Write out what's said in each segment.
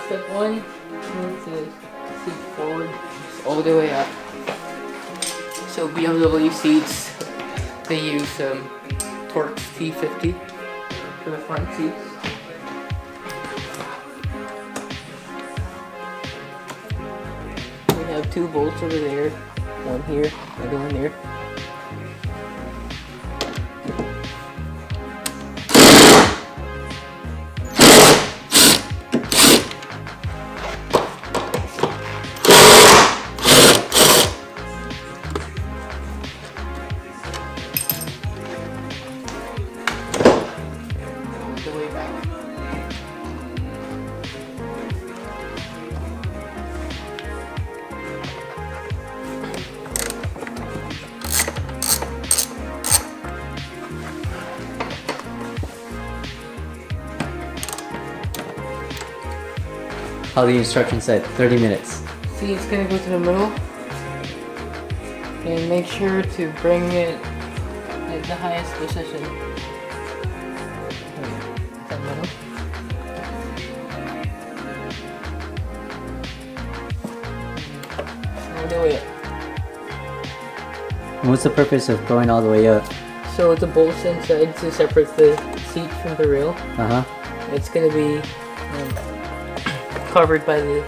Step 1, move the seat forward all the way up. So BMW seats, they use Torx T50 for the front seats. We have 2 bolts over there, one here, another one there. How the instructions said, 30 minutes. See, it's gonna go to the middle. And make sure to bring it at the highest position. That middle. All the way up. What's the purpose of going all the way up? So the bolts inside to separate the seat from the rail. It's gonna be covered by the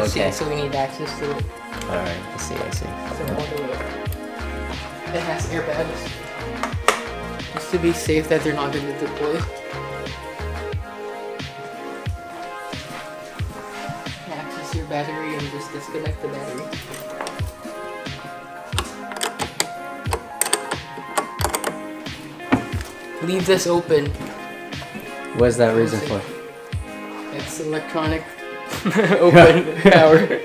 seat, so we need access to it. Alright, I see. So all the way up. It has airbags. Just to be safe that they're not gonna deploy. Access your battery and just disconnect the battery. Leave this open. What's that reason for? It's electronic open power.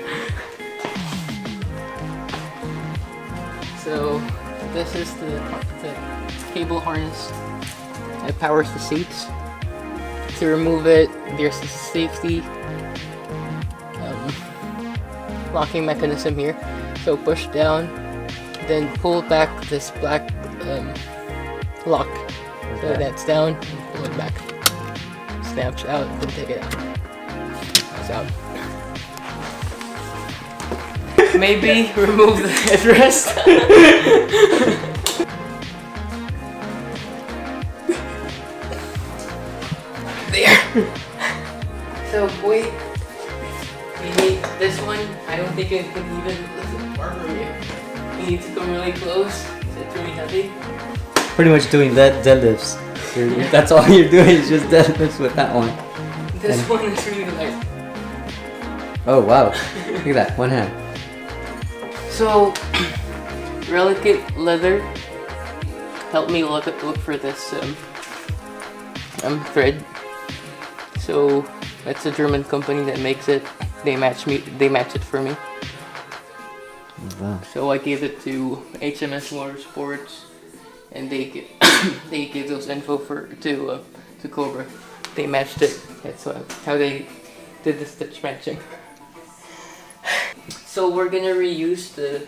So this is the cable harness that powers the seats. To remove it, there's a safety locking mechanism here. So push down, then pull back this black lock. So that's down, pull it back. Snaps out, then take it out. It's out. Maybe remove the headrest. There. So wait, you need this one. I don't think it can even lift it far from you. You need to come really close. It's really heavy. Pretty much doing deadlifts. That's all you're doing is just deadlifts with that one. This one is really light. Oh wow, look at that, one hand. So, Relicate Leather helped me look for this thread. So it's a German company that makes it. They match it for me. Wow. So I gave it to HMS Motorsports, and they gave those info to Cobra. They matched it. That's how they did the stitch matching. So we're gonna reuse the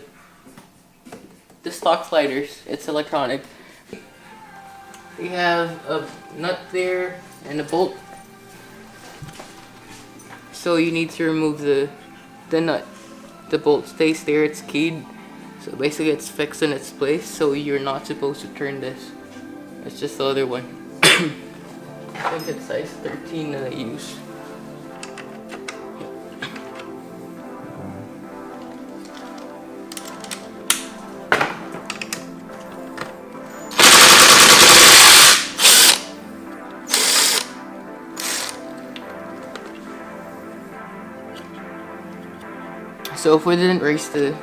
stock sliders. It's electronic. We have a nut there and a bolt. So you need to remove the nut. The bolt stays there, it's keyed. So basically it's fixed in its place, so you're not supposed to turn this. It's just the other one. I think it's size 13 that I use. So if we didn't raise the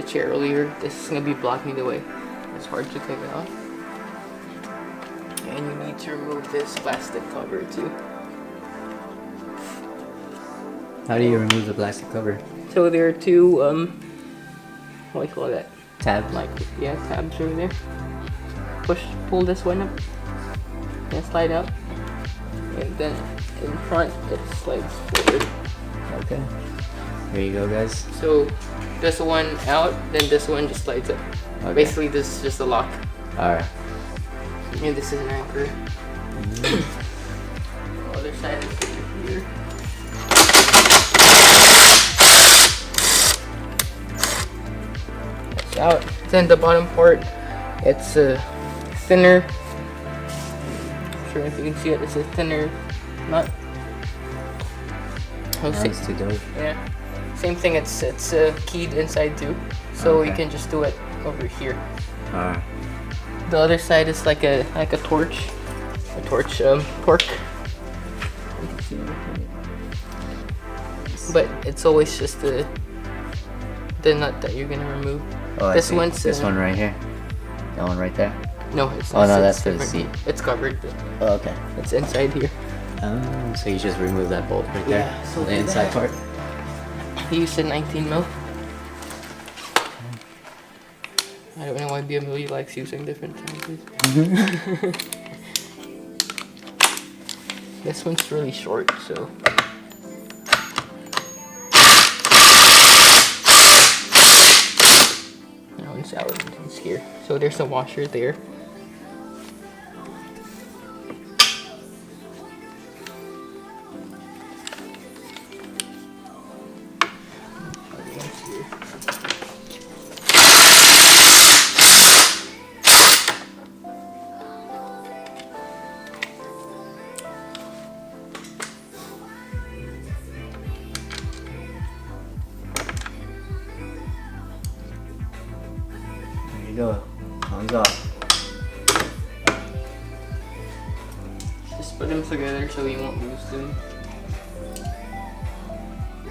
chair earlier, this is going to be blocking the way. It's hard to take it off. And you need to remove this plastic cover too. How do you remove the plastic cover? So there are two, what do you call that? Tabs? Tabs over there. Pull this one up. And slide out. And then in front, it slides forward. Okay. Here you go, guys. So this one out, then this one just slides up. Okay. Basically, this is just a lock. Alright. And this is an anchor. The other side is here. out. Then the bottom part, it's a thinner. I'm sure if you can see it, it's a thinner nut. Nice to go. Yeah. Same thing. It's keyed inside too, so you can just do it over here. Alright. The other side is like a torch, torque. But it's always just the nut that you're gonna remove. Oh, this one right here. That one right there. No, it's. Oh no, it's that's for the seat. It's covered. Oh, okay. It's inside here. Oh, so you just remove that bolt right there. Yeah. So the inside part. He used a 19 mil. I don't know why BMW likes using different sizes. This one's really short, so. That one's out. It's here. So there's a washer there. There you go. Hands off. Just put them together so you won't lose them.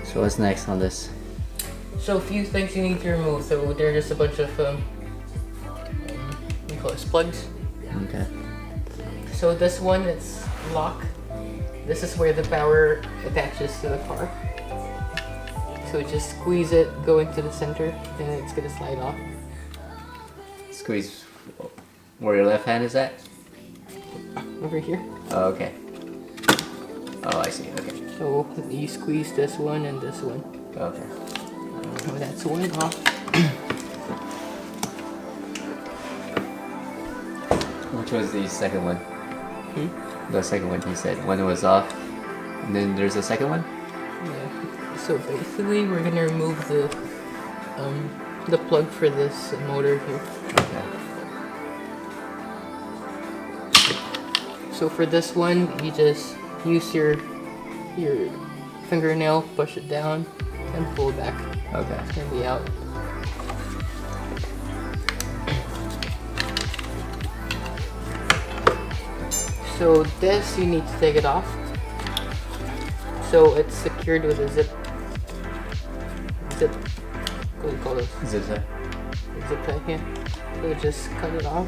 So what's next on this? So a few things you need to remove. So there are just a bunch of what do you call it, plugs. Okay. So this one, it's lock. This is where the power attaches to the car. So just squeeze it, go into the center, and it's gonna slide off. Squeeze where your left hand is at? Over here. Oh, okay. Oh, I see. Okay. So you squeeze this one and this one. Okay. Oh, that's one off. Which was the second one? Hmm? The second one he said. One was off. And then there's a second one? Yeah. So basically we're gonna remove the plug for this motor here. Okay. So for this one, you just use your fingernail, push it down, and pull it back. Okay. It's gonna be out. So this, you need to take it off. So it's secured with a zip. What do you call this? Zip tie. Zip tie, yeah. So just cut it off.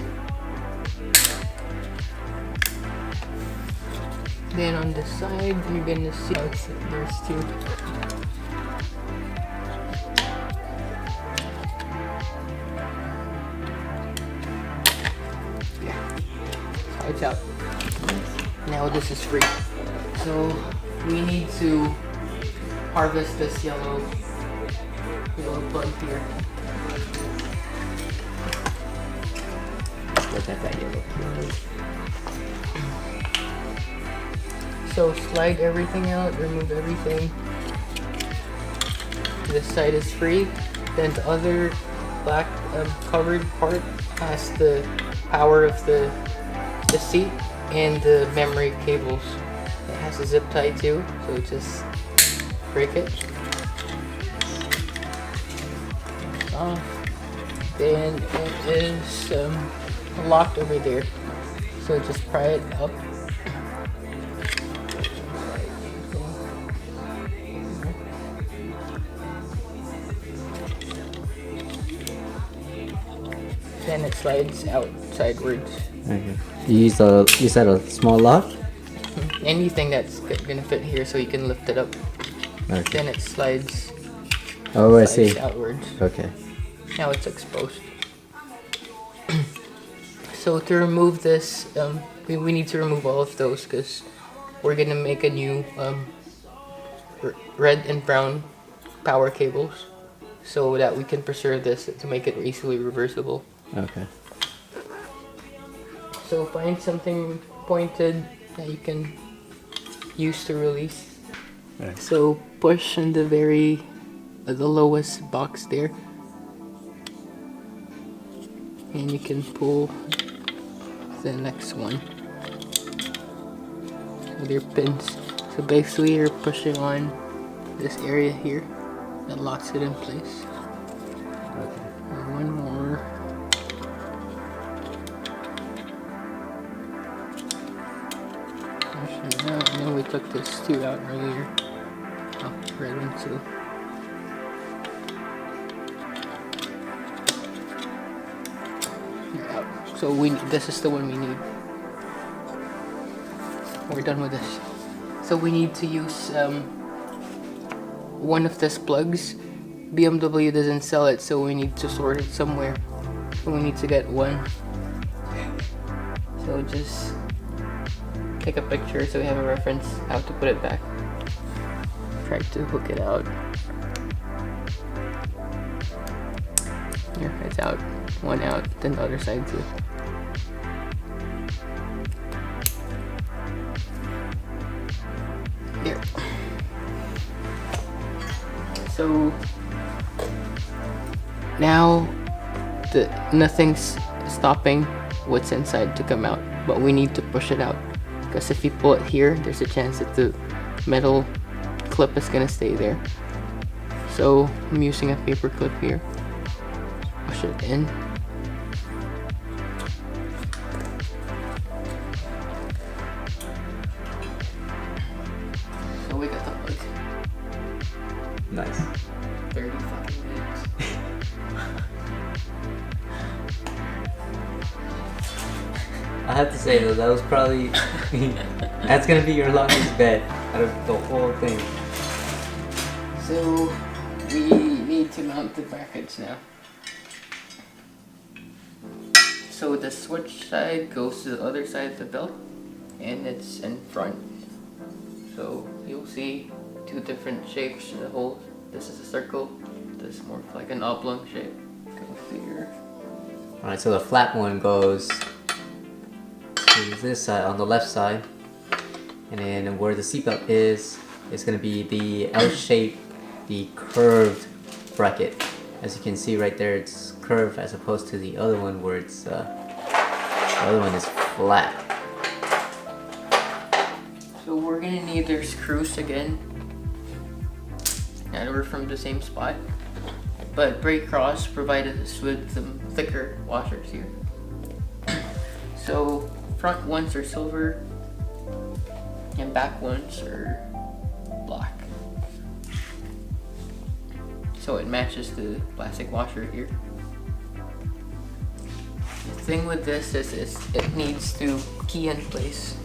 Then on the side, you're gonna see there's two. Yeah, it's out. Now this is free. So we need to harvest this yellow plug here. Look at that yellow plug. So slide everything out, remove everything. This side is free. Then the other black covered part has the power of the seat and the memory cables. It has a zip tie too, so just break it. Then it is locked over there, so just pry it up. Then it slides out sidewards. Okay. You said a small lock? Anything that's gonna fit here, so you can lift it up. Okay. Then it slides. Oh, I see. Outwards. Okay. Now it's exposed. So to remove this, we need to remove all of those because we're gonna make a new red and brown power cables, so that we can preserve this to make it easily reversible. Okay. So find something pointed that you can use to release. Right. So push in the lowest box there. and you can pull the next one with your pins. So basically you're pushing on this area here that locks it in place. Okay. And one more. Actually, no, and then we took this two out earlier. Oh, red one too. You're out. So this is the one we need. We're done with this. So we need to use one of these plugs. BMW doesn't sell it, so we need to sort it somewhere. So we need to get one. So just take a picture so we have a reference how to put it back. Try to hook it out. Here, it's out. One out, then the other side too. Here. So now nothing's stopping what's inside to come out, but we need to push it out, because if you pull it here, there's a chance that the metal clip is gonna stay there. So I'm using a paper clip here. Push it in. So we got the plug. Nice. 30 fucking minutes. I have to say though, that was probably that's gonna be your longest bed out of the whole thing. So we need to mount the brackets now. So the switch side goes to the other side of the belt, and it's in front. So you'll see two different shapes in the hole. This is a circle. This is more of like an oblong shape. Go here. Alright, so the flat one goes to this side, on the left side, and then where the seatbelt is going to be the L shape, the curved bracket. As you can see right there, it's curved as opposed to the other one where it's the other one is flat. So we're gonna need their screws again, and we're from the same spot, but Brake Cross provided us with some thicker washers here. So front ones are silver and back ones are black, so it matches the plastic washer here. The thing with this is it needs to key in place,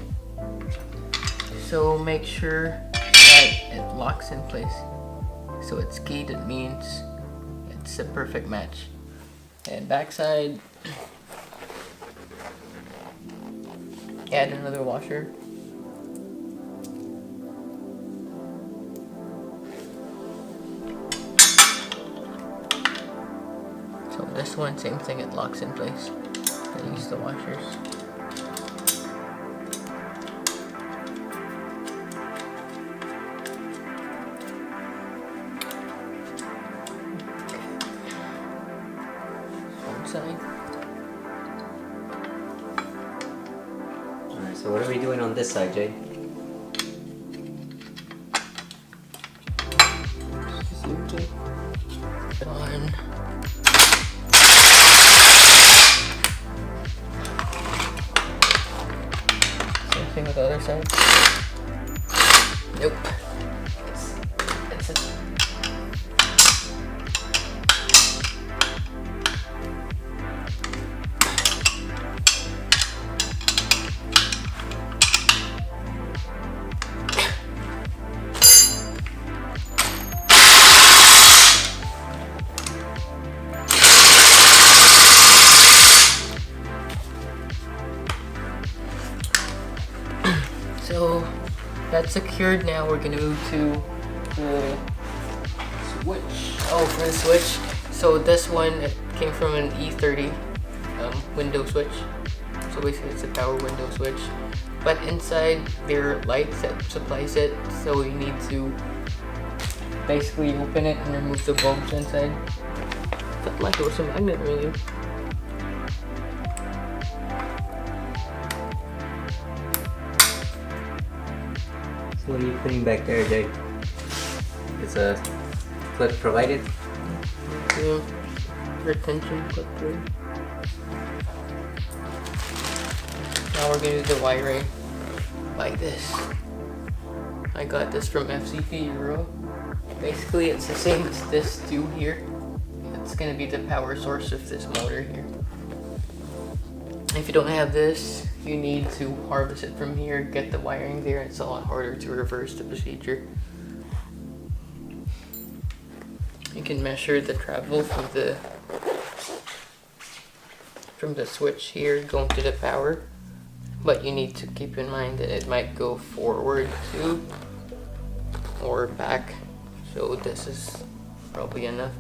so make sure that it locks in place. So it's keyed, it means it's a perfect match. And backside, add another washer. So this one, same thing, it locks in place. I use the washers. One side. Alright, so what are we doing on this side, Jay? One. Same thing with the other side. Nope. It's a So that's secured. Now we're gonna move to the switch. Oh, for the switch. So this one, it came from an E30 window switch. So basically it's a power window switch. But inside there are lights that supplies it. So you need to basically open it and remove the bulbs inside. Felt like it was a magnet earlier. What are you putting back there, Jake? It's a clip provided? Yeah. Retention clip there. Now we're gonna do the wiring like this. I got this from FCP Euro. Basically it's the same as this tube here. It's gonna be the power source of this motor here. If you don't have this, you need to harvest it from here, get the wiring there, and it's a lot harder to reverse the procedure. You can measure the travel from the switch here going to the power, but you need to keep in mind that it might go forward too or back, so this is probably enough.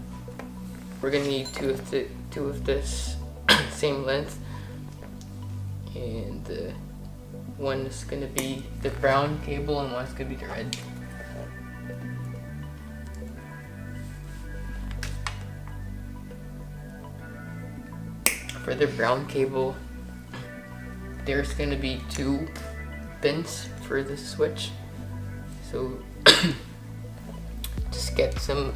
We're gonna need two of this same length, and one is gonna be the brown cable and one's gonna be the red. For the brown cable, there's gonna be 2 pins for the switch, so just get some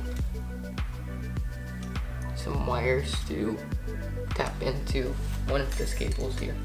wires to tap into one of these cables here.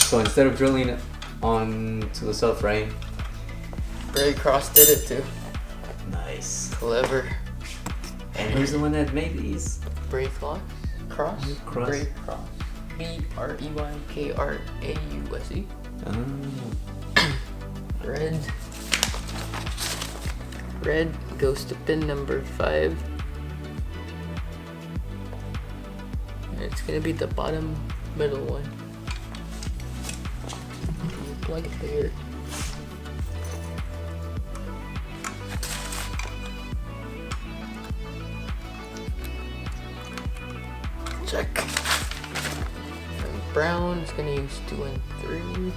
So instead of drilling it onto the subframe, Ray Cross did it too. nice. Clever. And who's the one that made these? Bray Cross? Cross? Bray Cross. BREYKRAUSE. Oh. Red goes to pin number 5. And it's gonna be the bottom middle one. You plug it there. Check. And brown is gonna use 2 and 3.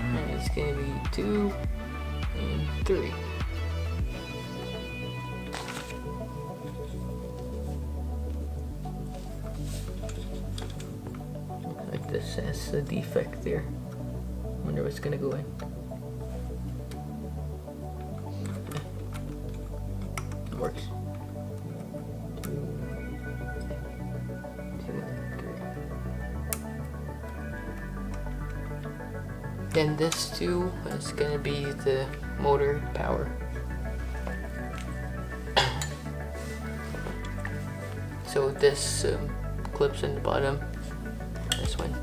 And it's gonna be 2 and 3. Like this has a defect there. Wonder what's gonna go in. It works. 2, 3. Then this too is gonna be the motor power. So this clips in the bottom. This one.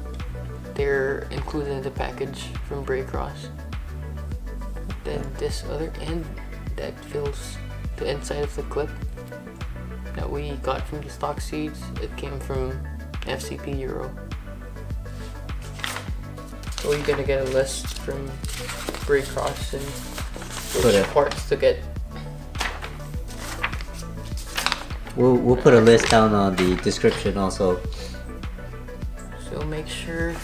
They're included in the package from Braycross. Then this other end that fills the inside of the clip that we got from the stock seeds, it came from FCP Euro. So you're gonna get a list from Braycross and which parts to get. We'll put a list down on the description also. So make sure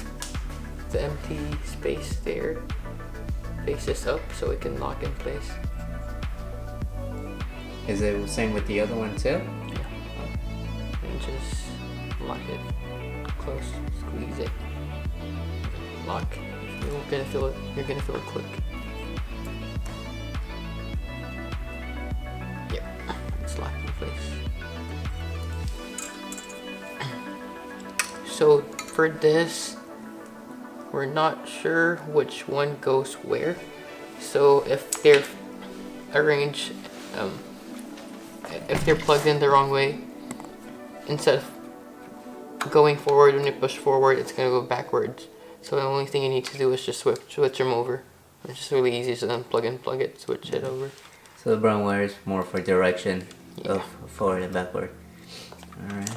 the empty space there faces up so it can lock in place. Is it the same with the other one too? Yeah. And just lock it close, squeeze it, lock. You're gonna feel it. You're gonna feel it click. Yep, it's locked in place. So for this, we're not sure which one goes where. So if they're arranged, if they're plugged in the wrong way, instead of going forward, when you push forward, it's gonna go backwards. So the only thing you need to do is just switch them over. It's just really easy. So then plug in, plug it, switch it over. So the brown wire is more for direction Yeah. of forward and backward. Alright.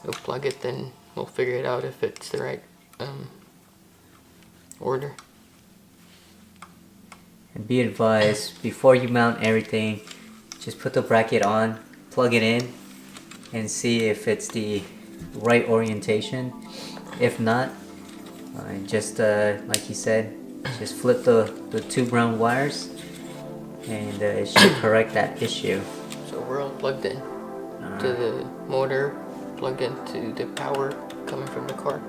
We'll plug it, then we'll figure it out if it's the right order. And be advised, before you mount everything, just put the bracket on, plug it in, and see if it's the right orientation. If not, just like he said, just flip the two brown wires, and it should correct that issue. So we're all plugged in to the motor, plugged into the power coming from the car.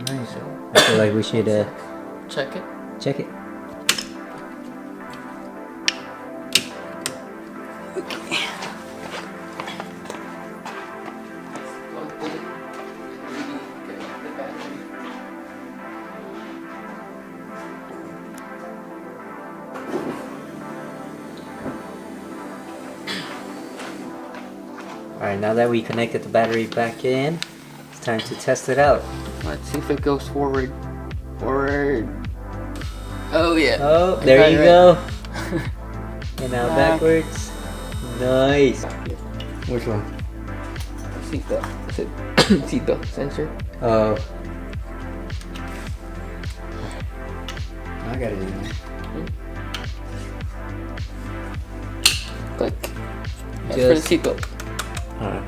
Alright, so I feel like we should Check it. check it. Alright, now that we connected the battery back in, it's time to test it out. Let's see if it goes forward. Forward. Oh yeah. Oh, I there got you it go. And now backwards. Nice. Which one? Seatbelt. Seatbelt sensor. Oh. I got it in there. Click. That's for the seatbelt. Alright.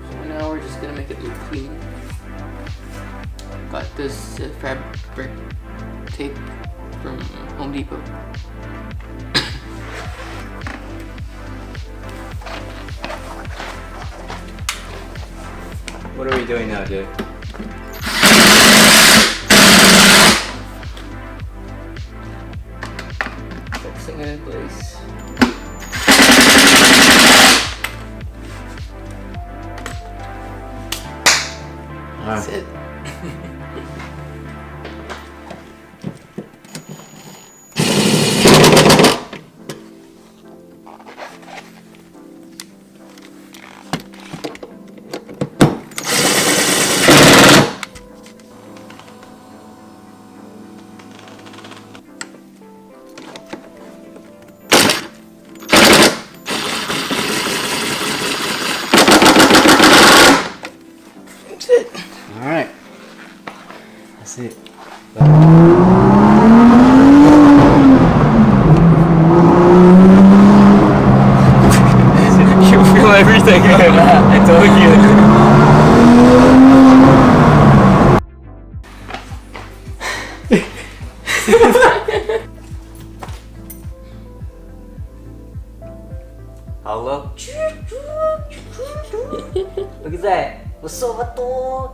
So now we're just gonna make it look clean. Got this fabric tape from Home Depot. What are we doing now, dude? Fixing it in place. That's it. That's it. Alright. That's it. You feel everything. I told you. Hello? Look at that. What's up, Vato?